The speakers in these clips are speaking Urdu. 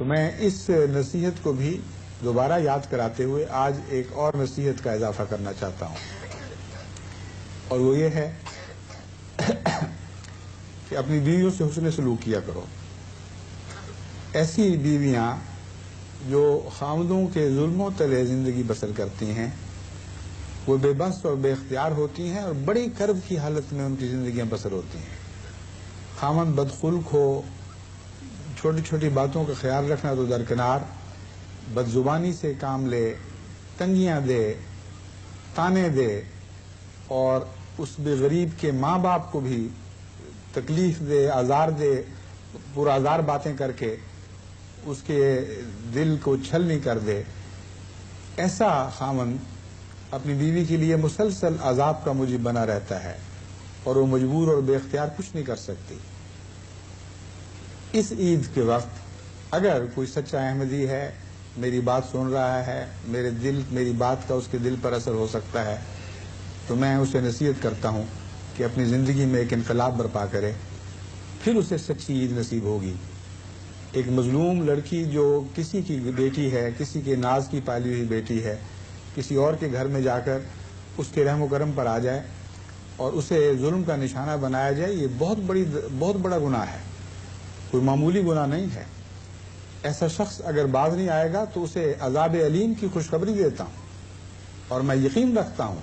تو میں اس نصیحت کو بھی دوبارہ یاد کراتے ہوئے آج ایک اور نصیحت کا اضافہ کرنا چاہتا ہوں، اور وہ یہ ہے کہ اپنی بیویوں سے حسن سلوک کیا کرو۔ ایسی بیویاں جو خاوندوں کے ظلموں تلے زندگی بسر کرتی ہیں، وہ بے بس اور بے اختیار ہوتی ہیں اور بڑی کرب کی حالت میں ان کی زندگیاں بسر ہوتی ہیں۔ خاوند بدخلق ہو، چھوٹی چھوٹی باتوں کا خیال رکھنا تو درکنار، بد زبانی سے کام لے، تنگیاں دے، تانے دے، اور اس بے غریب کے ماں باپ کو بھی تکلیف دے، آزار دے، پورا آزار باتیں کر کے اس کے دل کو چھلنی کر دے، ایسا خاوند اپنی بیوی کے لیے مسلسل عذاب کا موجب بنا رہتا ہے اور وہ مجبور اور بے اختیار کچھ نہیں کر سکتی۔ اس عید کے وقت اگر کوئی سچا احمدی ہے، میری بات سن رہا ہے، میری بات کا اس کے دل پر اثر ہو سکتا ہے، تو میں اسے نصیحت کرتا ہوں کہ اپنی زندگی میں ایک انقلاب برپا کرے، پھر اسے سچی عید نصیب ہوگی۔ ایک مظلوم لڑکی جو کسی کی بیٹی ہے، کسی کے ناز کی پالی ہوئی بیٹی ہے، کسی اور کے گھر میں جا کر اس کے رحم و کرم پر آ جائے اور اسے ظلم کا نشانہ بنایا جائے، یہ بہت بڑا گناہ ہے، کوئی معمولی گناہ نہیں ہے۔ ایسا شخص اگر باز نہیں آئے گا تو اسے عذاب علیم کی خوشخبری دیتا ہوں، اور میں یقین رکھتا ہوں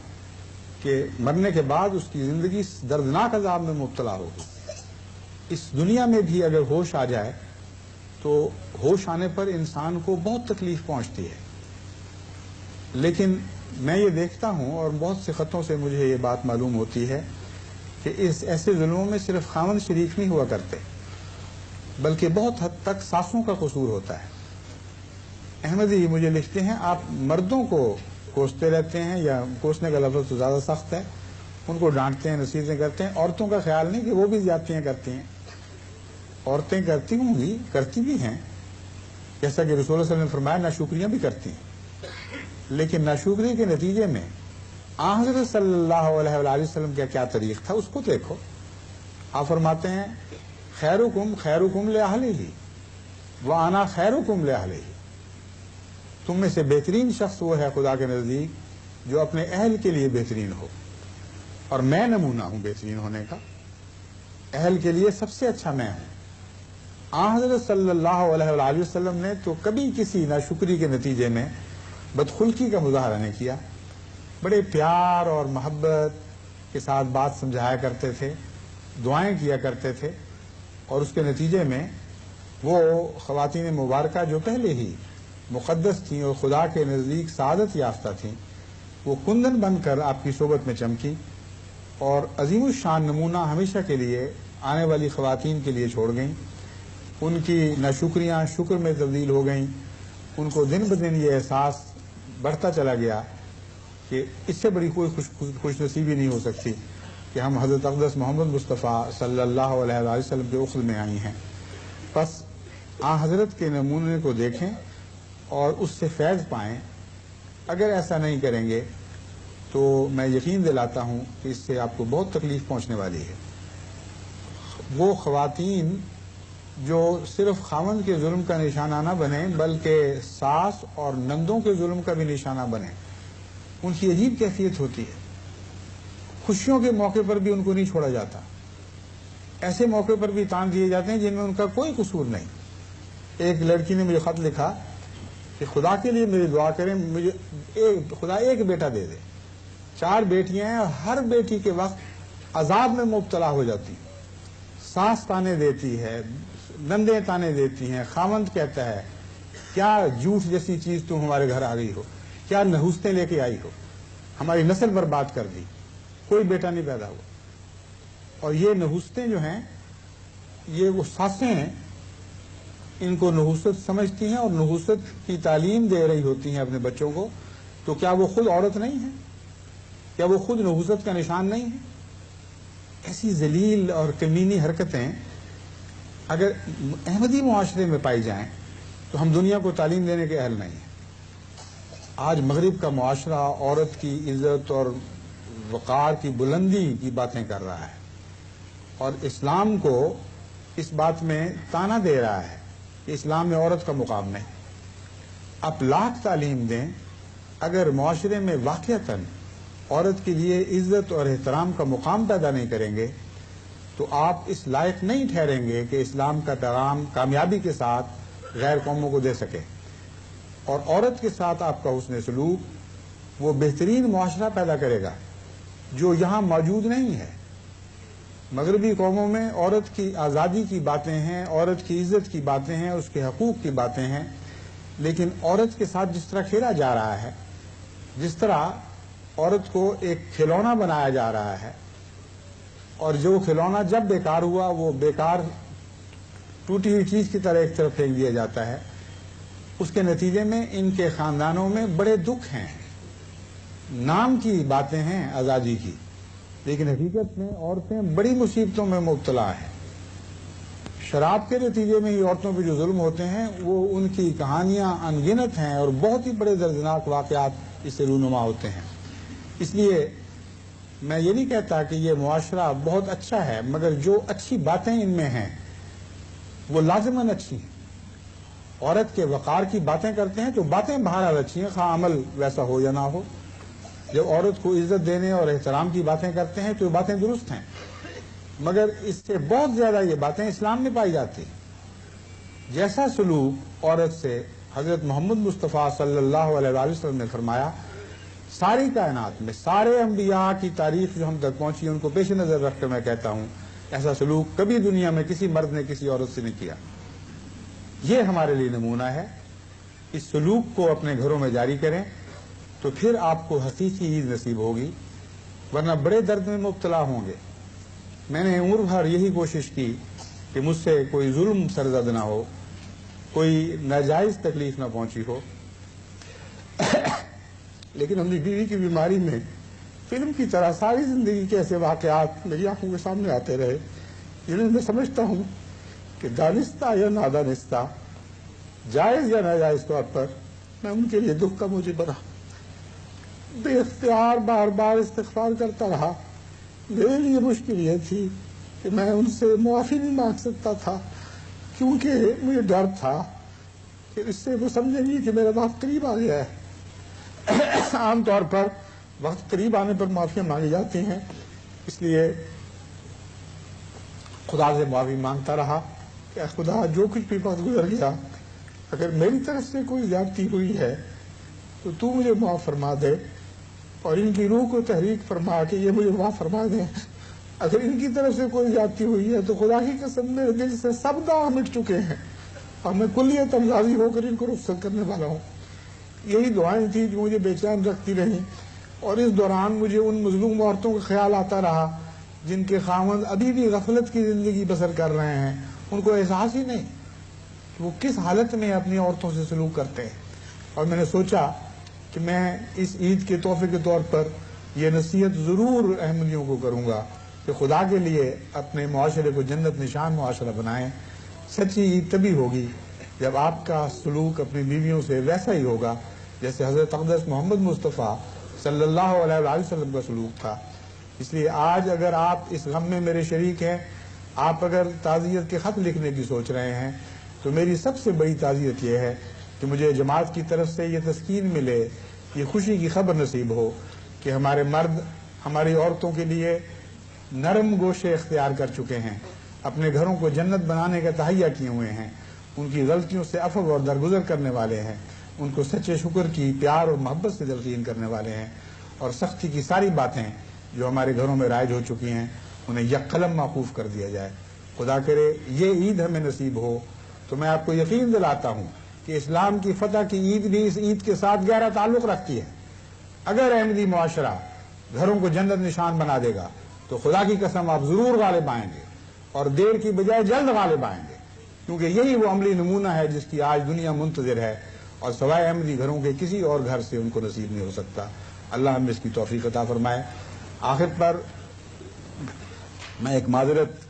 کہ مرنے کے بعد اس کی زندگی دردناک عذاب میں مبتلا ہوگی۔ اس دنیا میں بھی اگر ہوش آ جائے تو ہوش آنے پر انسان کو بہت تکلیف پہنچتی ہے، لیکن میں یہ دیکھتا ہوں اور بہت سے خطوں سے مجھے یہ بات معلوم ہوتی ہے کہ اس ایسے ظلموں میں صرف خاوند شریک نہیں ہوا کرتے، بلکہ بہت حد تک ساسوں کا قصور ہوتا ہے۔ احمدی مجھے لکھتے ہیں، آپ مردوں کو کوستے رہتے ہیں، یا کوسنے کا لفظ تو زیادہ سخت ہے، ان کو ڈانٹتے ہیں، نصیحتیں کرتے ہیں، عورتوں کا خیال نہیں کہ وہ بھی زیادتیاں کرتی ہیں۔ عورتیں کرتی ہوں گی، کرتی بھی ہیں، جیسا کہ رسول اللہ صلی اللہ علیہ وسلم نے فرمایا ناشکریاں بھی کرتی ہیں، لیکن ناشکری کے نتیجے میں حضرت صلی اللہ علیہ وآلہ وسلم کا کیا طریق تھا اس کو دیکھو۔ آپ فرماتے ہیں خیرکم خیرکم لأہلہ وانا خیرکم لأہلہ، تم میں سے بہترین شخص وہ ہے خدا کے نزدیک جو اپنے اہل کے لیے بہترین ہو، اور میں نمونہ ہوں بہترین ہونے کا، اہل کے لیے سب سے اچھا میں ہوں۔ حضرت صلی اللہ علیہ وآلہ وسلم نے تو کبھی کسی ناشکری کے نتیجے میں بدخلقی کا مظاہرہ نہیں کیا، بڑے پیار اور محبت کے ساتھ بات سمجھایا کرتے تھے، دعائیں کیا کرتے تھے، اور اس کے نتیجے میں وہ خواتین مبارکہ جو پہلے ہی مقدس تھیں اور خدا کے نزدیک سعادت یافتہ تھیں، وہ کندن بن کر آپ کی صحبت میں چمکی، اور عظیم الشان نمونہ ہمیشہ کے لیے آنے والی خواتین کے لیے چھوڑ گئیں۔ ان کی ناشکریاں شکر میں تبدیل ہو گئیں، ان کو دن بدن یہ احساس بڑھتا چلا گیا کہ اس سے بڑی کوئی خوش نصیبی نہیں ہو سکتی کہ ہم حضرت اقدس محمد مصطفیٰ صلی اللہ علیہ وآلہ وسلم کے اخذ میں آئی ہیں۔ بس حضرت کے نمونے کو دیکھیں اور اس سے فیض پائیں۔ اگر ایسا نہیں کریں گے تو میں یقین دلاتا ہوں کہ اس سے آپ کو بہت تکلیف پہنچنے والی ہے۔ وہ خواتین جو صرف خاوند کے ظلم کا نشانہ نہ بنیں بلکہ ساس اور نندوں کے ظلم کا بھی نشانہ بنیں، ان کی عجیب کیفیت ہوتی ہے۔ خوشیوں کے موقع پر بھی ان کو نہیں چھوڑا جاتا، ایسے موقع پر بھی تان دیے جاتے ہیں جن میں ان کا کوئی قصور نہیں۔ ایک لڑکی نے مجھے خط لکھا کہ خدا کے لیے میری دعا کریں، مجھے خدا ایک بیٹا دے دے، 4 بیٹیاں ہیں اور ہر بیٹی کے وقت عذاب میں مبتلا ہو جاتی، ساس تانے دیتی ہے، نندیں تانے دیتی ہیں، خاوند کہتا ہے کیا جھوٹ جیسی چیز تم ہمارے گھر آ گئی ہو، کیا نحوستیں لے کے آئی ہو، ہماری نسل برباد کر دی، کوئی بیٹا نہیں پیدا ہوا۔ اور یہ نحوستیں جو ہیں یہ وہ ساسیں ہیں، ان کو نحوست سمجھتی ہیں اور نحوست کی تعلیم دے رہی ہوتی ہیں اپنے بچوں کو، تو کیا وہ خود عورت نہیں ہے؟ کیا وہ خود نحوست کا نشان نہیں ہے؟ ایسی ذلیل اور کمینی حرکتیں اگر احمدی معاشرے میں پائی جائیں تو ہم دنیا کو تعلیم دینے کے اہل نہیں ہیں۔ آج مغرب کا معاشرہ عورت کی عزت اور وقار کی بلندی کی باتیں کر رہا ہے، اور اسلام کو اس بات میں تانا دے رہا ہے کہ اسلام میں عورت کا مقام نہیں. آپ لاکھ تعلیم دیں، اگر معاشرے میں واقعتاً عورت کے لیے عزت اور احترام کا مقام پیدا نہیں کریں گے تو آپ اس لائق نہیں ٹھہریں گے کہ اسلام کا پیغام کامیابی کے ساتھ غیر قوموں کو دے سکے. اور عورت کے ساتھ آپ کا حسن سلوک وہ بہترین معاشرہ پیدا کرے گا جو یہاں موجود نہیں ہے. مغربی قوموں میں عورت کی آزادی کی باتیں ہیں، عورت کی عزت کی باتیں ہیں، اس کے حقوق کی باتیں ہیں، لیکن عورت کے ساتھ جس طرح کھیلا جا رہا ہے، جس طرح عورت کو ایک کھلونا بنایا جا رہا ہے، اور جو کھلونا جب بیکار ہوا وہ بیکار ٹوٹی ہوئی چیز کی طرح ایک طرف پھینک دیا جاتا ہے، اس کے نتیجے میں ان کے خاندانوں میں بڑے دکھ ہیں. نام کی باتیں ہیں آزادی کی، لیکن حقیقت میں عورتیں بڑی مصیبتوں میں مبتلا ہیں. شراب کے نتیجے میں ہی عورتوں پہ جو ظلم ہوتے ہیں وہ ان کی کہانیاں ان گنت ہیں اور بہت ہی بڑے دردناک واقعات اس سے رونما ہوتے ہیں. اس لیے میں یہ نہیں کہتا کہ یہ معاشرہ بہت اچھا ہے، مگر جو اچھی باتیں ان میں ہیں وہ لازماً اچھی ہیں. عورت کے وقار کی باتیں کرتے ہیں تو باتیں بہرحال اچھی ہیں، خواہ عمل ویسا ہو یا نہ ہو. جب عورت کو عزت دینے اور احترام کی باتیں کرتے ہیں تو یہ باتیں درست ہیں، مگر اس سے بہت زیادہ یہ باتیں اسلام میں پائی جاتی ہیں. جیسا سلوک عورت سے حضرت محمد مصطفیٰ صلی اللہ علیہ وسلم نے فرمایا، ساری کائنات میں سارے انبیاء کی تاریخ جو ہم تک پہنچی ان کو پیش نظر رکھ کر میں کہتا ہوں ایسا سلوک کبھی دنیا میں کسی مرد نے کسی عورت سے نہیں کیا. یہ ہمارے لیے نمونہ ہے. اس سلوک کو اپنے گھروں میں جاری کریں تو پھر آپ کو حقیقی عید نصیب ہوگی، ورنہ بڑے درد میں مبتلا ہوں گے. میں نے عمر بھر یہی کوشش کی کہ مجھ سے کوئی ظلم سرزد نہ ہو، کوئی ناجائز تکلیف نہ پہنچی ہو، لیکن اپنی بیوی کی بیماری میں فلم کی طرح ساری زندگی کے ایسے واقعات میری آنکھوں کے سامنے آتے رہے جنہیں میں سمجھتا ہوں کہ دانستہ یا نادانستہ، جائز یا ناجائز طور پر میں ان کے لیے دکھ کا موجب رہا. بے اختیار بار بار استغفار کرتا رہا. میرے لیے مشکل یہ تھی کہ میں ان سے معافی نہیں مانگ سکتا تھا، کیونکہ مجھے ڈر تھا کہ اس سے وہ سمجھیں گی کہ میرا وقت قریب آ گیا ہے. عام طور پر وقت قریب آنے پر معافیاں مانگی جاتی ہیں، اس لیے خدا سے معافی مانگتا رہا کہ خدا جو کچھ بھی وقت گزر گیا، اگر میری طرف سے کوئی زیادتی ہوئی ہے تو مجھے معاف فرما دے، اور ان کی روح کو تحریک فرما کہ یہ مجھے معاف فرما دیں. اگر ان کی طرف سے کوئی زیادتی ہوئی ہے تو خدا کی قسم میرے دل سے سب داغ مٹ چکے ہیں اور میں کلیتاً راضی ہو کر ان کو رخصت کرنے والا ہوں. یہی دعائیں تھیں جو مجھے بے چین رکھتی رہیں، اور اس دوران مجھے ان مظلوم عورتوں کا خیال آتا رہا جن کے خاوند ابھی بھی غفلت کی زندگی بسر کر رہے ہیں. ان کو احساس ہی نہیں کہ وہ کس حالت میں اپنی عورتوں سے سلوک کرتے ہیں. اور میں نے سوچا کہ میں اس عید کے تحفے کے طور پر یہ نصیحت ضرور احمدیوں کو کروں گا کہ خدا کے لیے اپنے معاشرے کو جنت نشان معاشرہ بنائیں. سچی عید تبھی ہوگی جب آپ کا سلوک اپنی بیویوں سے ویسا ہی ہوگا جیسے حضرت اقدس محمد مصطفیٰ صلی اللہ علیہ وسلم کا سلوک تھا. اس لیے آج اگر آپ اس غم میں میرے شریک ہیں، آپ اگر تعزیت کے خط لکھنے کی سوچ رہے ہیں، تو میری سب سے بڑی تعزیت یہ ہے کہ مجھے جماعت کی طرف سے یہ تسکین ملے، یہ خوشی کی خبر نصیب ہو کہ ہمارے مرد ہماری عورتوں کے لیے نرم گوشے اختیار کر چکے ہیں، اپنے گھروں کو جنت بنانے کا تہیہ کیے ہوئے ہیں، ان کی غلطیوں سے عفو اور درگزر کرنے والے ہیں، ان کو سچے شکر کی پیار اور محبت سے تلقین کرنے والے ہیں، اور سختی کی ساری باتیں جو ہمارے گھروں میں رائج ہو چکی ہیں انہیں یک قلم موقوف کر دیا جائے. خدا کرے یہ عید ہمیں نصیب ہو تو میں آپ کو یقین دلاتا ہوں کہ اسلام کی فتح کی عید بھی اس عید کے ساتھ گہرا تعلق رکھتی ہے. اگر احمدی معاشرہ گھروں کو جنت نشان بنا دے گا تو خدا کی قسم آپ ضرور غالب آئیں گے، اور دیر کی بجائے جلد غالب آئیں گے، کیونکہ یہی وہ عملی نمونہ ہے جس کی آج دنیا منتظر ہے، اور سوائے احمدی گھروں کے کسی اور گھر سے ان کو نصیب نہیں ہو سکتا. اللہ ہمیں اس کی توفیق عطا فرمائے. آخر پر میں ایک معذرت